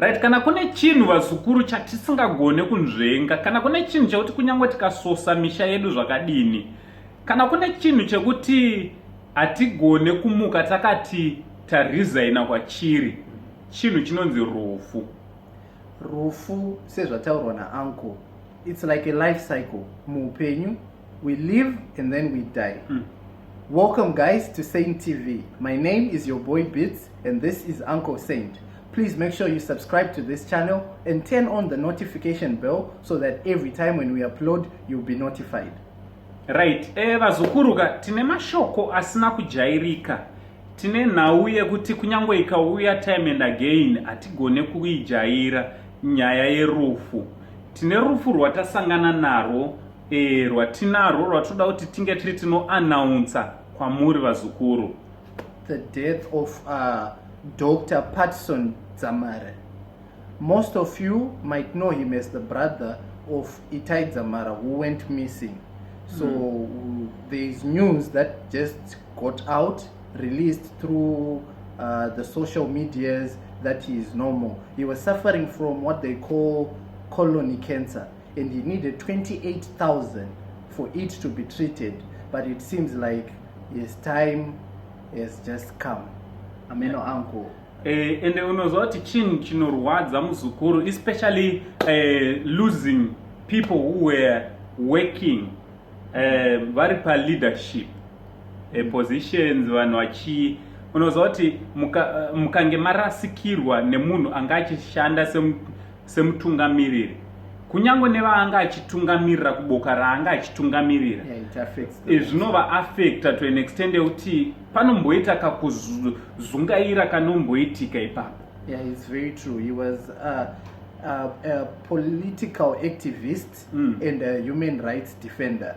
right? Kana kune chinhu vazukuru chatisingagone kunzvenga, kana kune chinhu chekuti kunyangwe tikasosa misha yedu zvakadini, kana kune chinhu chekuti hatigone kumuka takati taresigna kwachiri, chinhu chinonzi rufu. Rufu sezvataurwa nauncle, it's like a life cycle. Muupenyu, we live and then we die. Welcome guys to Saint TV. My name is your boy Bits and this is Uncle Saint. Please make sure you subscribe to this channel and turn on the notification bell so that every time when we upload you'll be notified. Right, vazukuruka tine mashoko asina kujairika. Tine nhau yekuti kunyangwe ikauya time and again hatigone kuijaira nyaya yerufu. Tine rufu rwatasangana narwo rwatinarwo rwatoda kuti tinge tiri tinoannounce kwamuri vazukuru. The death of Dr. Patson Dzamara. Most of you might know him as the brother of Itai Dzamara who went missing. So there's news that just got out, released through the social medias that he is no more. He was suffering from what they call colon cancer and he needed 28,000 for it to be treated, but it seems like his time has just come. Ameno uncle. And unozoti chinhu chinorwadza muzukuru, especially losing people who were working vari leadership positions, vanhu vachi unozoti mukange marasikirwa nemunhu anga achishanda semutungamiriri, kunyangwe nevaanga achitungamirira kuboka raanga achitungamirira, zvinova affecta to an extent yekuti panomboita kakuzungaira kanomboitika ipapo. Yeah, it's very true. He was a political activist and a human rights defender.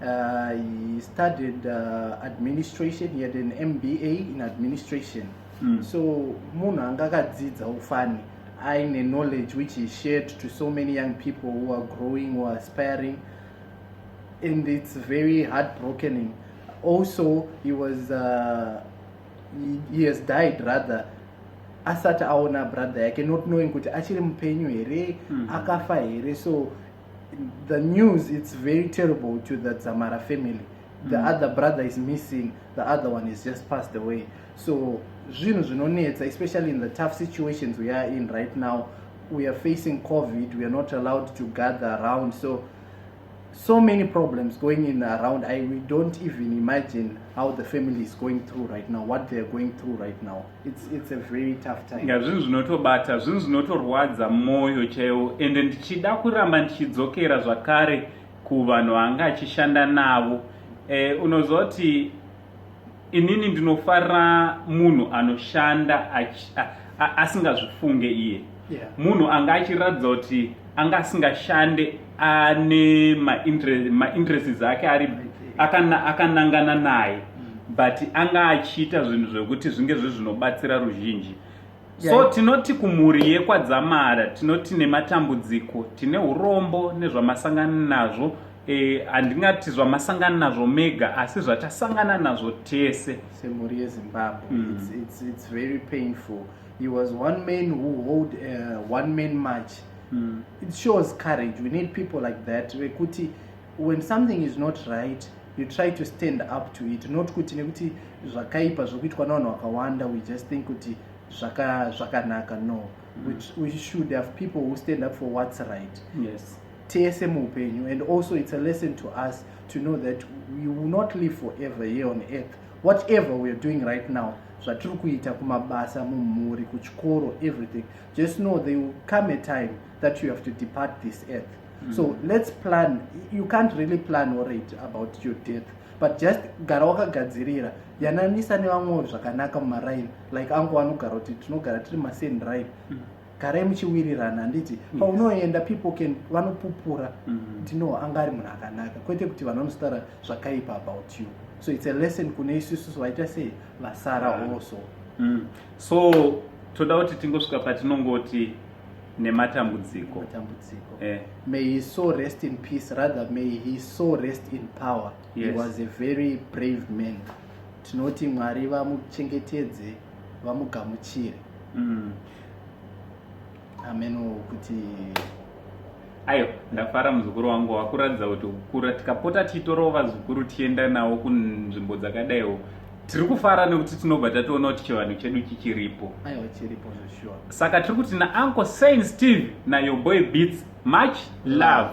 He studied administration. He had an MBA in administration. So munhu angakadzidza ufani aine knowledge which he shared to so many young people who are growing, who are aspiring, and it's very heartbreaking. Also, he was he has died rather asati aona brother yake, not knowing kuti achiri mupenyu here akafa here. So the news, it's very terrible to the Dzamara family. The other brother is missing, the other one is just passed away. So zvinhu zvinonetsa, especially in the tough situations we are in right now. We are facing COVID, we are not allowed to gather around, so many problems going in around. We don't even imagine how the family is going through right now, what they are going through right now. It's a very tough time. Yeah, zvinhu zvinotobata, zvinhu zvinotorwadza moyo chaiwo, ende ndichida kuramba ndichidzokera zvakare kuvanhu vanga achishanda navo. Unozoti inini ndinofarira munhu anoshanda asingazvifunge iye. Munhu anga achiratidza kuti anga asingashande ane ma-interests ake ari akanangana naye, but anga achiita zvinhu zvekuti zvinge zvinobatsira ruzhinji. So tinoti kumhuri yekwadzamara tinoti nematambudziko, tine urombo nezvamasangana nazvo, handingati zvamasangana nazvo mega asi zvatasangana nazvo tese semhuri yeZimbabwe. It's very painful. He was one man who held a one-man march. It shows courage. We need people like that. When something is not right, you try to stand up to it. Not kuti nekuti zvakaipa zvokuitwa navanhu vakawanda, we just think kuti zvakanaka. No, we should have people who stand up for what's right. Yes. Tese muupenyu. And also it's a lesson to us to know that we will not live forever here on earth. Whatever we are doing right now, zvatiri kuita kumabasa, mumhuri, kuchikoro, everything, just know there will come a time that you have to depart this earth. So let's plan. You can't really plan already about your death, but just gara wakagadzirira yananisa nevamwe zvakanaka mumaraini, like angu anogara kuti tinogara tiri masend right. Garai muchiwirirana, handiti paunoenda people vanopupura tino angari munhu akanaka, kwete kuti vanonositara zvakaipa about you. So it's a lesson kune isusu vaita sei vasara also. So toda kuti tingosvika patinongoti nematambudziko. May his soul rest in peace, rather may his soul rest in power. Yes. He was a very brave man. Tinoti Mwari vamuchengetedze, vamugamuchire. ameno kuti aiwa ndafara muzukuru wangu wakuratidza kuti kukura tikapota tiitorawo vazukuru tienda nawo kunzvimbo dzakadaiwo tiri kufara nekuti tinobva tatoona kuti chivanhu chedu chichiripo. aiwa chiripo sure. Saka tiri kuti nauncle Saint Steve nayo boy beats much love.